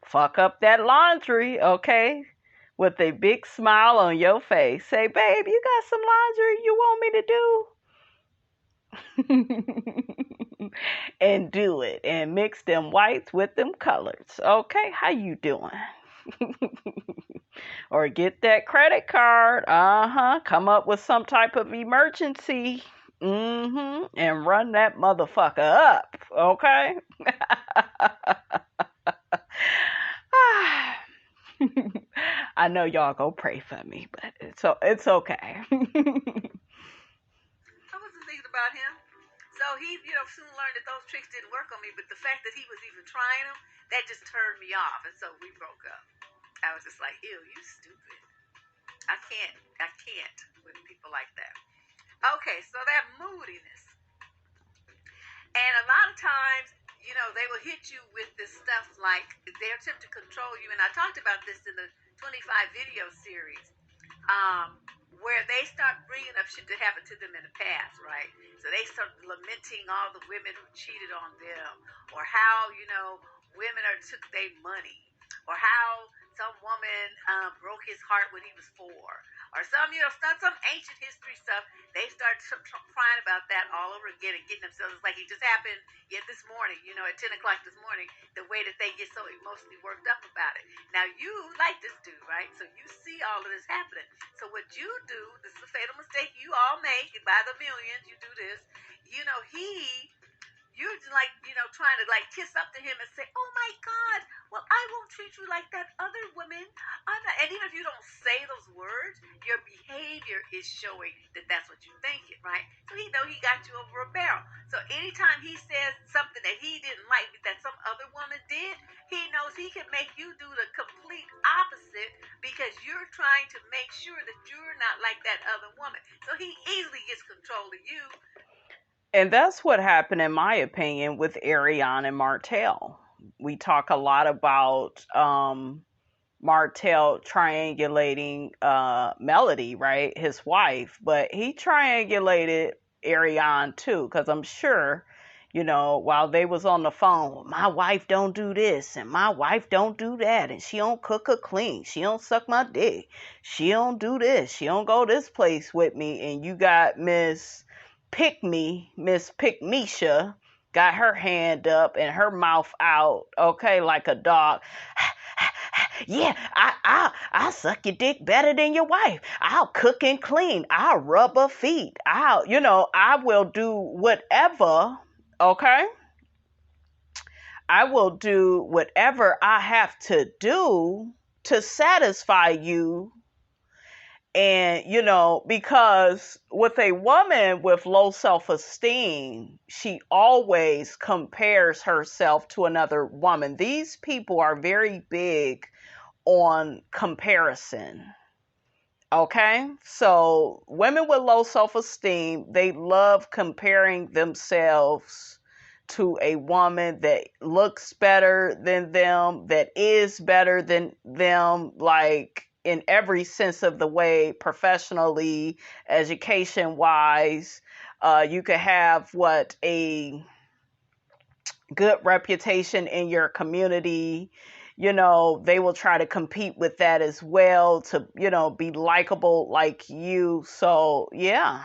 Fuck up that laundry, okay? With a big smile on your face. Say, babe, you got some laundry you want me to do? And do it. And mix them whites with them colors. Okay, how you doing? Or get that credit card. Come up with some type of emergency. And run that motherfucker up. Okay? I know y'all go pray for me, but it's okay. I wasn't thinking about him. So he, soon learned that those tricks didn't work on me, but the fact that he was even trying them, that just turned me off. And so we broke up. I was just like, ew, you stupid. I can't with people like that. Okay, so that moodiness. And a lot of times, they will hit you with this stuff like they attempt to control you. And I talked about this in the 25 video series, where they start bringing up shit that happened to them in the past, right? So they start lamenting all the women who cheated on them, or how, women took their money, or how some woman broke his heart when he was 4, or some ancient history stuff. They start crying about that all over again and getting themselves, it's like it just happened yet this morning, at 10 o'clock this morning, the way that they get so emotionally worked up about it. Now, you like this dude, right? So you see all of this happening. So what you do, this is a fatal mistake you all make, and by the millions, you do this, you're just like, trying to like kiss up to him and say, oh my God, well, I won't treat you like that other woman. And even if you don't say those words, your behavior is showing that that's what you're thinking, right? So he got you over a barrel. So anytime he says something that he didn't like that some other woman did, he knows he can make you do the complete opposite because you're trying to make sure that you're not like that other woman. So he easily gets control of you. And that's what happened, in my opinion, with Ariane and Martell. We talk a lot about Martell triangulating Melody, right, his wife, but he triangulated Ariane too, because I'm sure, while they was on the phone, my wife don't do this and my wife don't do that, and she don't cook or clean, she don't suck my dick, she don't do this, she don't go this place with me, and you got Miss Pickmisha, got her hand up and her mouth out, okay, like a dog. Yeah, I'll suck your dick better than your wife. I'll cook and clean. I'll rub her feet. I will do whatever, okay? I will do whatever I have to do to satisfy you. And, because with a woman with low self-esteem, she always compares herself to another woman. These people are very big on comparison. Okay? So women with low self-esteem, they love comparing themselves to a woman that looks better than them, that is better than them, like in every sense of the way, professionally, education-wise. You could have a good reputation in your community. They will try to compete with that as well to, be likable like you. So, yeah.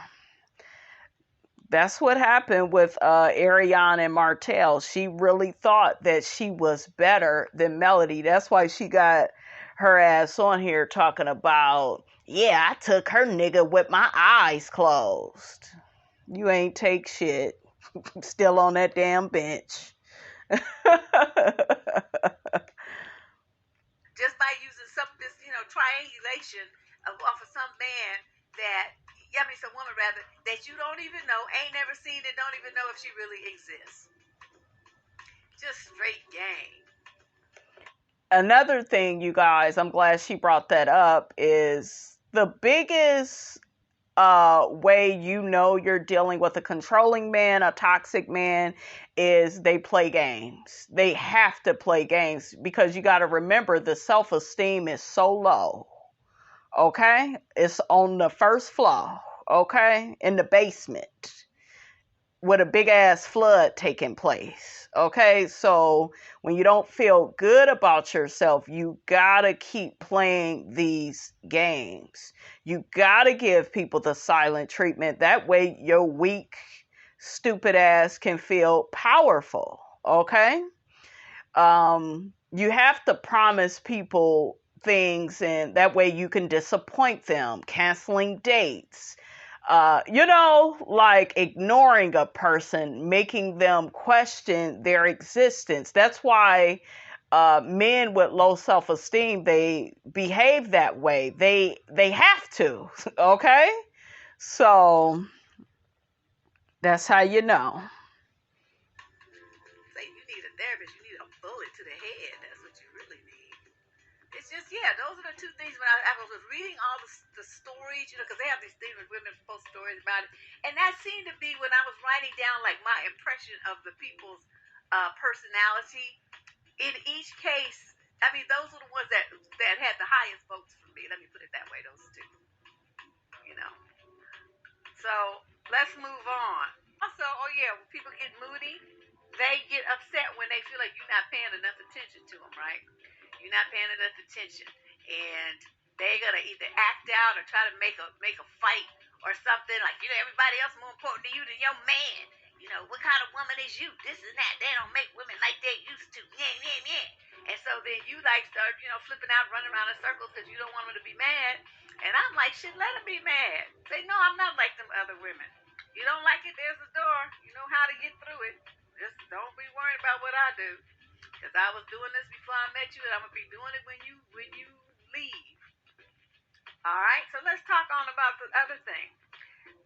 That's what happened with Ariane and Martell. She really thought that she was better than Melody. That's why she got her ass on here talking about, yeah, I took her nigga with my eyes closed. You ain't take shit. Still on that damn bench. Just by using this, triangulation off of some man some woman rather, that you don't even know, ain't never seen it, don't even know if she really exists. Just straight game. Another thing, you guys, I'm glad she brought that up, is the biggest way you know you're dealing with a controlling man, a toxic man, is they play games. They have to play games because you got to remember the self-esteem is so low. Okay? It's on the first floor. Okay? In the basement with a big ass flood taking place. Okay? So when you don't feel good about yourself, you gotta keep playing these games. You gotta give people the silent treatment. That way your weak, stupid ass can feel powerful. Okay? You have to promise people things, and that way you can disappoint them. Canceling dates, like ignoring a person, making them question their existence. That's why men with low self-esteem, they behave that way. They have to. Okay, so that's how you know. Say you need a therapist, you need a bullet to the head. That's what you really need. It's just, yeah, those are the two things. When I was reading all the stories, because they have these things with women post stories about it, and that seemed to be when I was writing down like my impression of the people's personality. In each case, I mean, those are the ones that had the highest votes for me. Let me put it that way. Those two, you know. So let's move on. Also, oh yeah, when people get moody, they get upset when they feel like you're not paying enough attention to them, right? You're not paying enough attention, and they're gonna either act out or try to make a fight or something. Like, everybody else more important to you than your man. What kind of woman is you? This and that. They don't make women like they used to. Yeah, yeah, yeah. And so then you start, flipping out, running around in circles because you don't want them to be mad. And I'm like, shit, let them be mad. Say, no, I'm not like them other women. You don't like it, there's a door. You know how to get through it. Just don't be worried about what I do. Because I was doing this before I met you, and I'm going to be doing it when you leave. All right? So let's talk on about the other thing.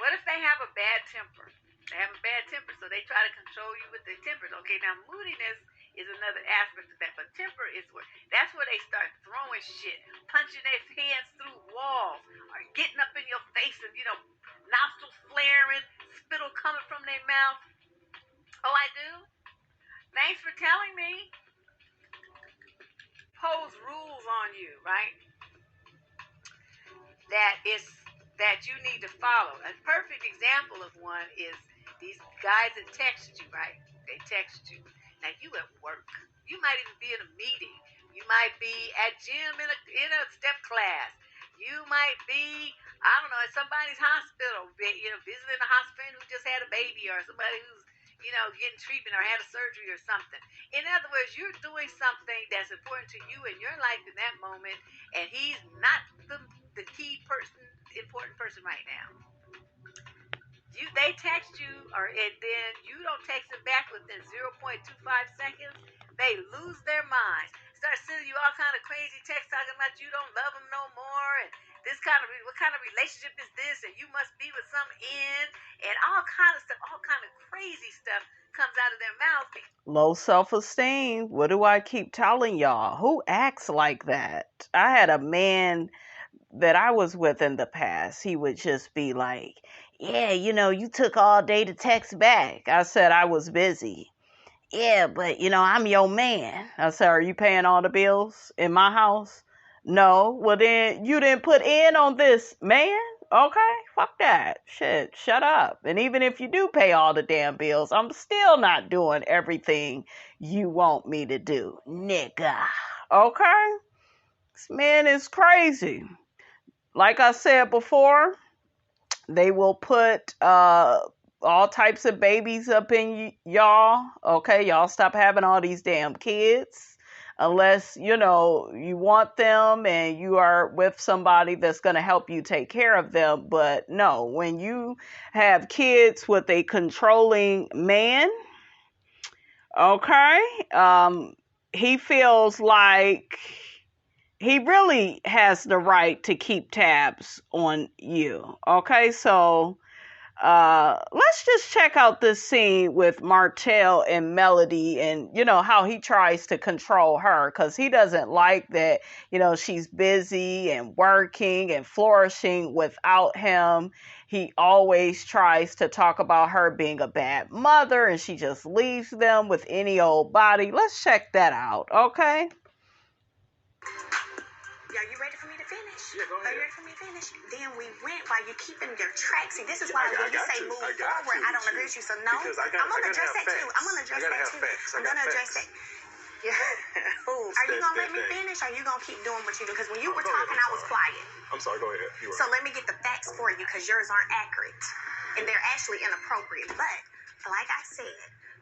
What if they have a bad temper? They have a bad temper, so they try to control you with their tempers. Okay, now moodiness is another aspect of that, but temper is that's where they start throwing shit, punching their hands through walls, or getting up in your face and, nostrils flaring, spittle coming from their mouth. Oh, I do? Thanks for telling me. Pose rules on you, right? That you need to follow. A perfect example of one is these guys that text you, right? They text you. Now you at work. You might even be in a meeting. You might be at gym in a step class. You might be, I don't know, at somebody's hospital, visiting a hospital who just had a baby, or somebody who's, getting treatment or had a surgery or something. In other words, you're doing something that's important to you in your life in that moment, and he's not the key person, important person right now. They text you, and then you don't text them back within 0.25 seconds. They lose their minds. Start sending you all kind of crazy texts talking about you don't love them no more, and what kind of relationship is this, and you must be with some end, and all kind of stuff, all kind of crazy stuff comes out of their mouth. Low self-esteem. What do I keep telling y'all? Who acts like that? I had a man that I was with in the past. He would just be like, yeah, you took all day to text back. I said I was busy. Yeah, but I'm your man. I said, are you paying all the bills in my house? No. Well, then you didn't put in on this, man. Okay, fuck that. Shit, shut up. And even if you do pay all the damn bills, I'm still not doing everything you want me to do, nigga. Okay? This man is crazy. Like I said before, they will put all types of babies up in y'all. Okay, y'all stop having all these damn kids. Unless, you want them and you are with somebody that's going to help you take care of them. But no, when you have kids with a controlling man, okay, he feels like he really has the right to keep tabs on you. Okay, so let's just check out this scene with Martell and Melody, and you know how he tries to control her because he doesn't like that, you know, she's busy and working and flourishing without him. He always tries to talk about her being a bad mother and she just leaves them with any old body. Let's check that out, okay? Are you ready for me to finish? Yeah, go ahead. Are you ready for me to finish? Then we went while you're keeping your track. See, this is why I when you got say to. move I got forward, to I don't with agree you. with you. So no, Because I I'm going to gotta address have that too. facts. I'm going to address I gotta that have too. facts. I I'm got going to address facts. that. Yeah. Are you going to let me finish or are you going to keep doing what you do? Because when you were Go ahead, talking, I'm I was sorry. quiet. I'm sorry, go ahead. You So let me get the facts for you because yours aren't accurate. And they're actually inappropriate. But like I said,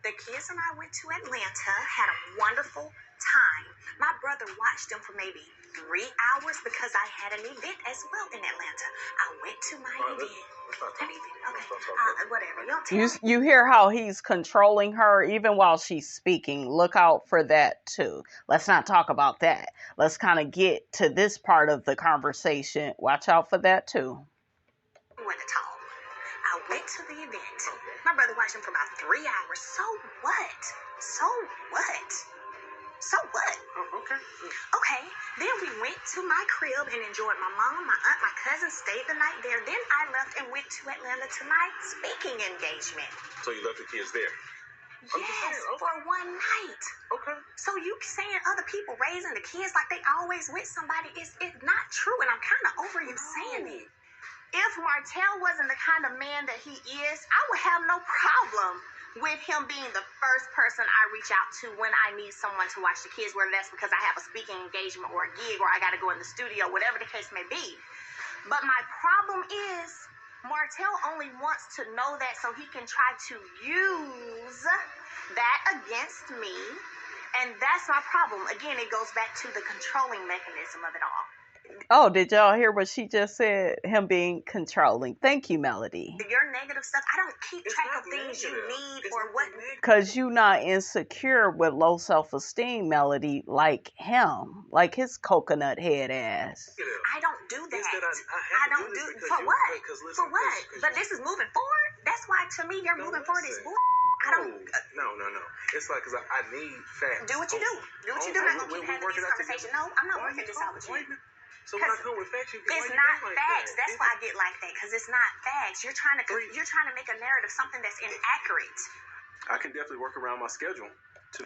the kids and I went to Atlanta, had a wonderful time. My brother watched them for maybe 3 hours because I had an event as well in Atlanta. I went to my event. Okay. Whatever. You don't tell me. You hear how he's controlling her even while she's speaking. Look out for that too. Let's not talk about that. Let's kind of get to this part of the conversation. Watch out for that too. Want to talk. I went to the event. My brother watched him for about 3 hours. So what? So what? So what? Oh, okay. Okay, then we went to my crib and enjoyed my mom, my aunt, my cousin, stayed the night there. Then I left and went to Atlanta to my speaking engagement. So you left the kids there? I'm just Yes, saying, okay. for one night. Okay. So you saying other people raising the kids like they always with somebody is not true, and I'm kind of over you saying it. If Martell wasn't the kind of man that he is, I would have no problem with him being the first person I reach out to when I need someone to watch the kids, whether that's because I have a speaking engagement or a gig or I got to go in the studio, whatever the case may be. But my problem is Martell only wants to know that so he can try to use that against me. And that's my problem. Again, it goes back to the controlling mechanism of it all. Oh, did y'all hear what she just said? Him being controlling. Thank you, Melody. Your negative stuff, I don't keep It's track not of things you negative. need It's or not what. negative. Because you not insecure with low self-esteem, Melody, like him. Like his coconut head ass. I don't do that. It's that I I have to don't do this because for you- what? because listen, For what? because But this is moving forward. That's why to me, your No, moving forward is listen. bull. I don't No. It's like because I need facts. do what you do. Do what you do. I'm not gonna keep having this conversation. No, I'm not Why working you this out with talking- you. So when I come with facts, you It's why you not get like facts. that? That's why I get like that because it's not facts. You're trying to make a narrative something that's inaccurate. I can definitely work around my schedule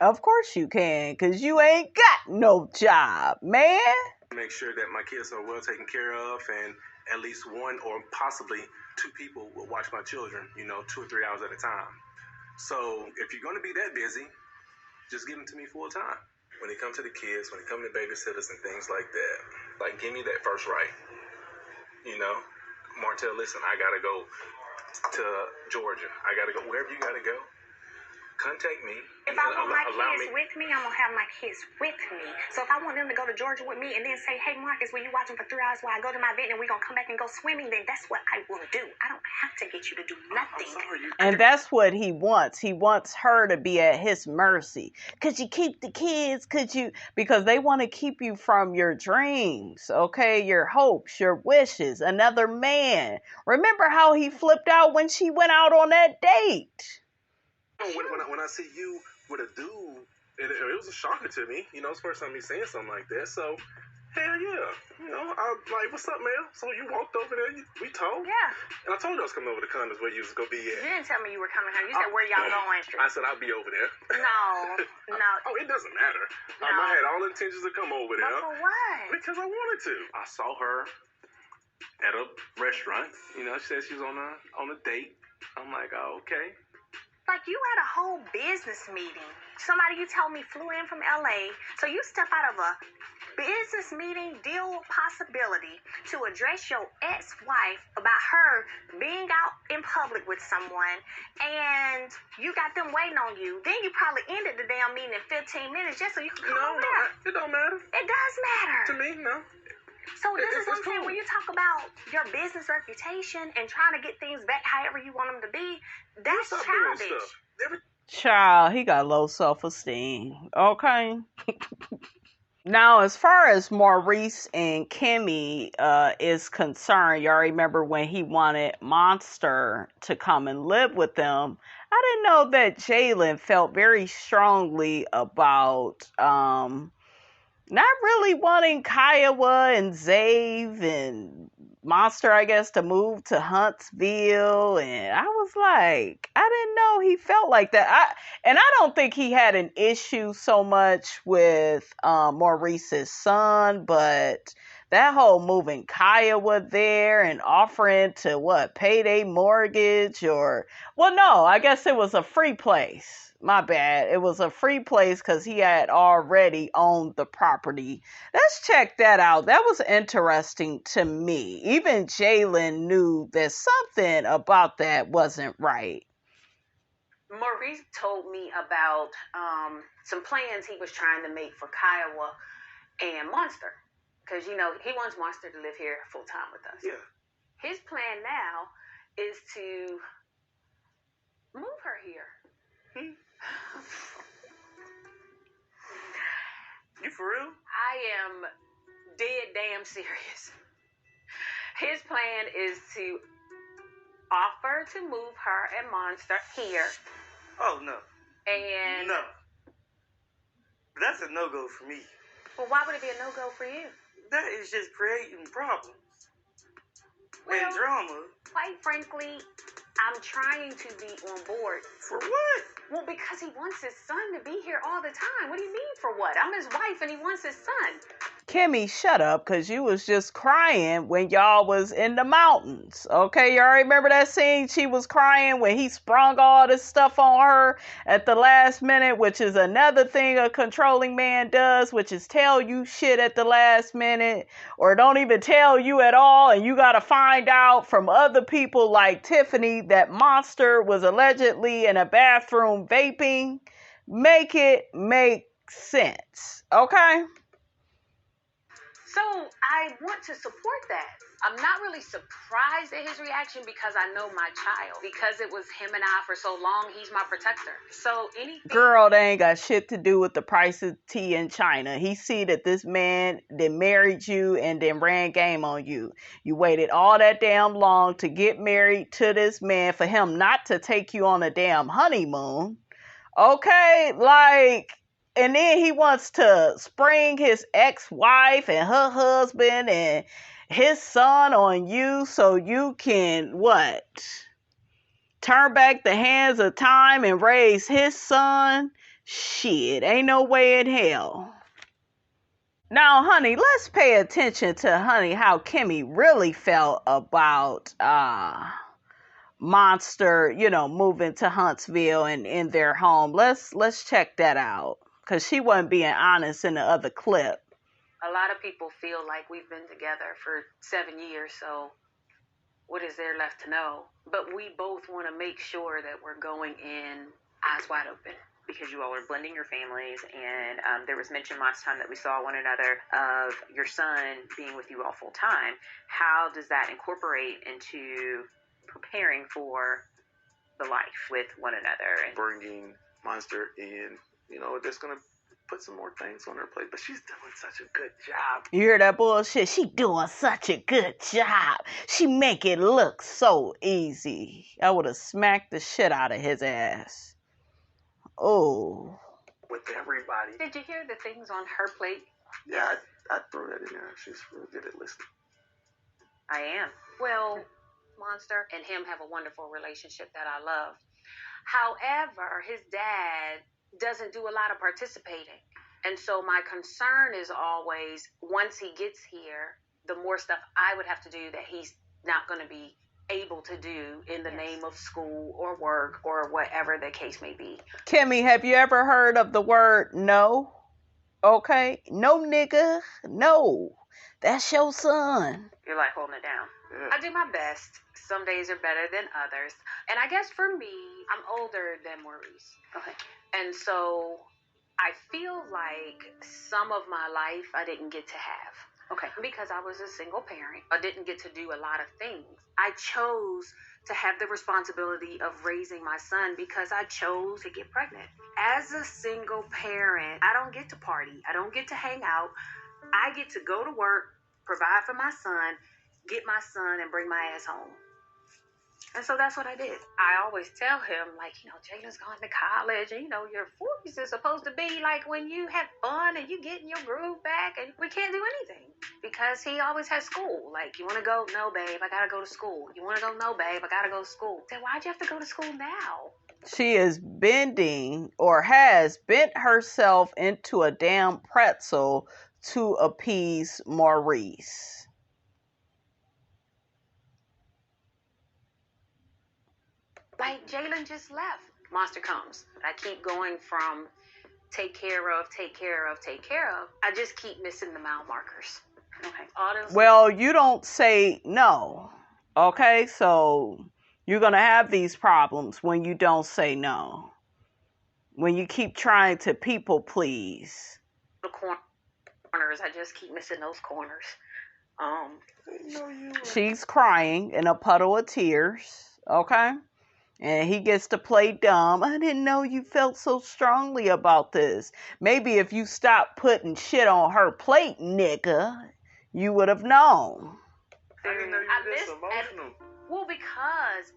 Of course you can, because you ain't got no job, man. to make sure that my kids are well taken care of, and at least one or possibly two people will watch my children. 2 or 3 hours at a time. So if you're going to be that busy, just give them to me full time. When it comes to the kids, when it comes to babysitters and things like that, like give me that first right. Martell, listen, I gotta go to Georgia. I gotta go wherever you gotta go. Contact me. If I want my kids with me, I'm gonna have my kids with me. So if I want them to go to Georgia with me and then say, "Hey, Marcus, will you watch them for 3 hours while I go to my event and we're gonna come back and go swimming?" Then that's what I will do. I don't have to get you to do nothing. I'm sorry, And that's what he wants. He wants her to be at his mercy. Could you keep the kids? Because they want to keep you from your dreams, okay? Your hopes, your wishes, another man. Remember how he flipped out when she went out on that date? When I see you with a dude, it was a shocker to me. It's the first time me saying something like that. So, hell yeah. I'm like, what's up, man? So you walked over there, we talked. Yeah. And I told you I was coming over to Condoms where you was going to be You at. didn't tell me you were coming home. You said, "Where y'all going?" I said, I'll be over there. No. Oh, it doesn't matter. No. I had all intentions to come over But there. for what? Because I wanted to. I saw her at a restaurant. She said she was on a date. I'm like, oh, okay. Like, you had a whole business meeting. Somebody you told me flew in from LA. So you step out of a business meeting deal possibility to address your ex-wife about her being out in public with someone, and you got them waiting on you. Then you probably ended the damn meeting in 15 minutes just so you could come over there. It don't matter. It does matter. To me, no. So this is what I'm It's saying. cool. When you talk about your business reputation and trying to get things back however you want them to be, that's Stop doing childish. stuff. Child, he got low self-esteem, okay? Now, as far as Maurice and Kimmy is concerned, y'all remember when he wanted Monster to come and live with them. I didn't know that Jalen felt very strongly about not really wanting Kiowa and Zave and Monster, I guess, to move to Huntsville. And I was like, I didn't know he felt like that. I don't think he had an issue so much with Maurice's son, but that whole moving Kiowa there and offering to pay their mortgage or, well, no, I guess it was a free place. My bad. It was a free place because he had already owned the property. Let's check that out. That was interesting to me. Even Jalen knew that something about that wasn't right. Maurice told me about some plans he was trying to make for Kiowa and Monster. Because, he wants Monster to live here full time with us. Yeah. His plan now is to move her here. You for real? I am dead damn serious. His plan is to offer to move her and Monster here. Oh, no. And... No. That's a no-go for me. Well, why would it be a no-go for you? That is just creating problems. Well, and drama. Quite frankly, I'm trying to be on board. For what? Well, because he wants his son to be here all the time. What do you mean for what? I'm his wife and he wants his son. Kimmy, shut up, because you was just crying when y'all was in the mountains. Okay, y'all remember that scene? She was crying when he sprung all this stuff on her at the last minute, which is another thing a controlling man does, which is tell you shit at the last minute, or don't even tell you at all, and you gotta find out from other people like Tiffany that Monster was allegedly in a bathroom vaping. Make it make sense, okay? So I want to support that. I'm not really surprised at his reaction because I know my child. Because it was him and I for so long, he's my protector. So anything... Girl, they ain't got shit to do with the price of tea in China. He see that this man then married you and then ran game on you. You waited all that damn long to get married to this man for him not to take you on a damn honeymoon. Okay, like... And then he wants to spring his ex-wife and her husband and his son on you so you can, turn back the hands of time and raise his son? Shit, ain't no way in hell. Now, honey, let's pay attention to, how Kimmy really felt about Monster, moving to Huntsville and in their home. Let's check that out. Because she wasn't being honest in the other clip. A lot of people feel like we've been together for 7 years, so what is there left to know? But we both want to make sure that we're going in eyes wide open. Because you all are blending your families, and there was mention last time that we saw one another of your son being with you all full time. How does that incorporate into preparing for the life with one another? And bringing Monster in. Just gonna put some more things on her plate, but she's doing such a good job. You hear that bullshit? She doing such a good job. She make it look so easy. I would have smacked the shit out of his ass. Oh. With everybody. Did you hear the things on her plate? Yeah, I throw that in there. She's really good at listening. I am. Well, Monster and him have a wonderful relationship that I love. However, his dad doesn't do a lot of participating. And so my concern is always, once he gets here, the more stuff I would have to do that he's not going to be able to do in the name of school or work or whatever the case may be. Kimmy, have you ever heard of the word no? Okay? No, nigga. No. That's your son. You're like holding it down. I do my best. Some days are better than others. And I guess for me, I'm older than Maurice. Okay. And so I feel like some of my life I didn't get to have. Okay. Because I was a single parent, I didn't get to do a lot of things. I chose to have the responsibility of raising my son because I chose to get pregnant. As a single parent, I don't get to party. I don't get to hang out. I get to go to work, provide for my son, get my son, and bring my ass home. And so that's what I did. I always tell him, like, Jalen's going to college, and, your 40s is supposed to be like when you have fun and you get in your groove back, and we can't do anything because he always has school. Like, you want to go? No, babe, I got to go to school. You want to go? No, babe, I got to go to school. Then why'd you have to go to school now? She is bending or has bent herself into a damn pretzel to appease Maurice. Like, Jalen just left. Monster comes. I keep going from take care of. I just keep missing the mile markers. Okay. Well, you don't say no. Okay, so you're going to have these problems when you don't say no. When you keep trying to people please. The corners, I just keep missing those corners. She's crying in a puddle of tears. Okay? And he gets to play dumb. I didn't know you felt so strongly about this. Maybe if you stopped putting shit on her plate, nigga, you would have known. I didn't know you were this emotional. Well, because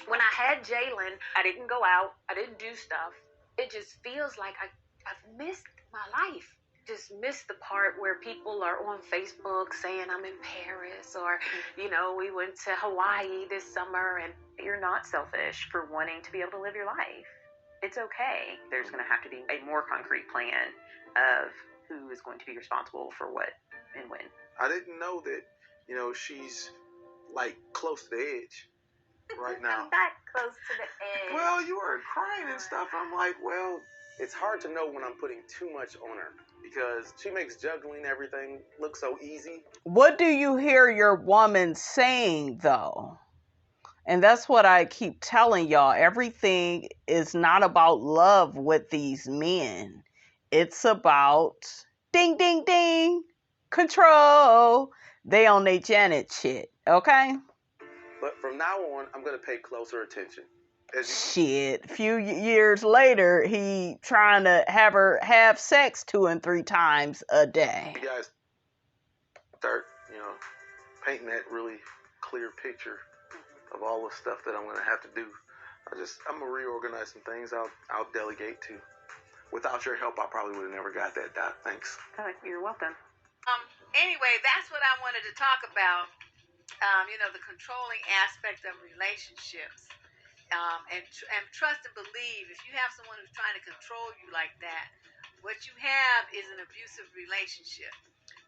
when I had Jalen, I didn't go out. I didn't do stuff. It just feels like I've missed my life. Just missed the part where people are on Facebook saying I'm in Paris or, we went to Hawaii this summer, and you're not selfish for wanting to be able to live your life. It's okay. There's going to have to be a more concrete plan of who is going to be responsible for what and when. I didn't know that, she's like close to the edge right now. I'm not close to the edge. Well, you were crying and stuff. I'm like, well, it's hard to know when I'm putting too much on her because she makes juggling everything look so easy. What do you hear your woman saying, though? And that's what I keep telling y'all. Everything is not about love with these men. It's about ding, ding, ding, control. They on they Janet shit, okay? But from now on, I'm going to pay closer attention. Shit. A few years later, he trying to have her have sex 2 and 3 times a day. You guys start, painting that really clear picture of all the stuff that I'm going to have to do. I'm going to reorganize some things I'll delegate to. Without your help, I probably would have never got that, Doc. Thanks. You're welcome. Anyway, that's what I wanted to talk about. The controlling aspect of relationships. And trust and believe. If you have someone who's trying to control you like that, what you have is an abusive relationship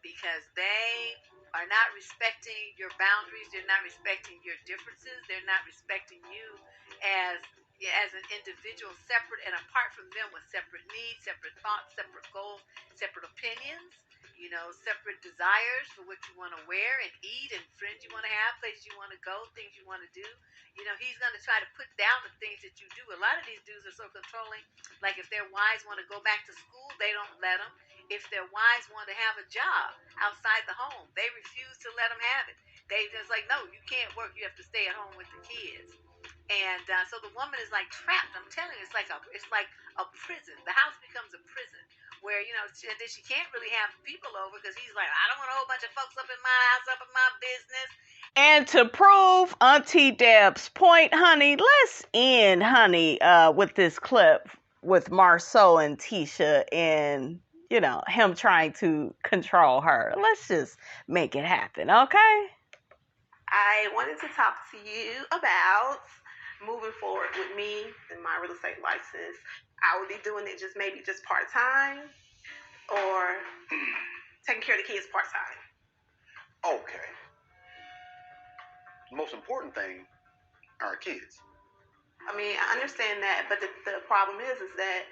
because they are not respecting your boundaries. They're not respecting your differences. They're not respecting you as an individual, separate and apart from them, with separate needs, separate thoughts, separate goals, separate opinions, separate desires for what you want to wear and eat and friends you want to have, places you want to go, things you want to do. He's going to try to put down the things that you do. A lot of these dudes are so controlling. Like if their wives want to go back to school, they don't let them. If their wives want to have a job outside the home, they refuse to let them have it. They just like, no, you can't work. You have to stay at home with the kids. And so the woman is like trapped. I'm telling you, it's like a prison. The house becomes a prison where, she can't really have people over because he's like, I don't want a whole bunch of folks up in my house, up in my business. And to prove Auntie Deb's point, honey, let's end, honey, with this clip with Marceau and Tisha and, him trying to control her. Let's just make it happen, okay? I wanted to talk to you about moving forward with me and my real estate license. I would be doing it just part-time or taking care of the kids part-time. Okay. The most important thing are our kids. I mean, I understand that, but the problem is that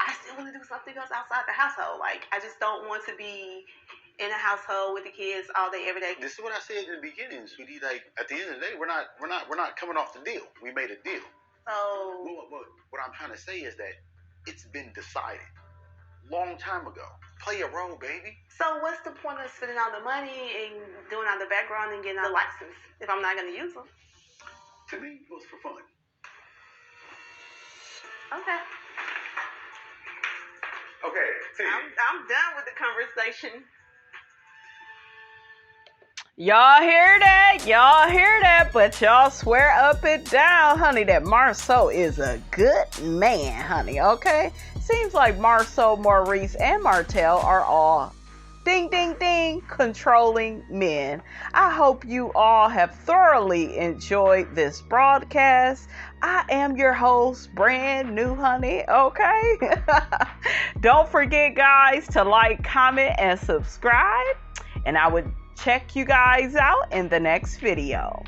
I still want to do something else outside the household. Like, I just don't want to be in a household with the kids all day, every day. This is what I said in the beginning, sweetie. Like, at the end of the day, we're not coming off the deal. We made a deal. So what I'm trying to say is that it's been decided long time ago. Play your role, baby. So what's the point of spending all the money and doing all the background and getting the license if I'm not going to use them? To me, it was for fun. Okay. Okay, see. I'm done with the conversation. Y'all hear that? Y'all hear that? But y'all swear up and down, honey, that Marceau is a good man, honey, okay? Seems like Marceau, Maurice, and Martell are all ding, ding, ding, controlling men. I hope you all have thoroughly enjoyed this broadcast. I am your host, brand new, honey, okay? Don't forget, guys, to like, comment, and subscribe. And I would check you guys out in the next video.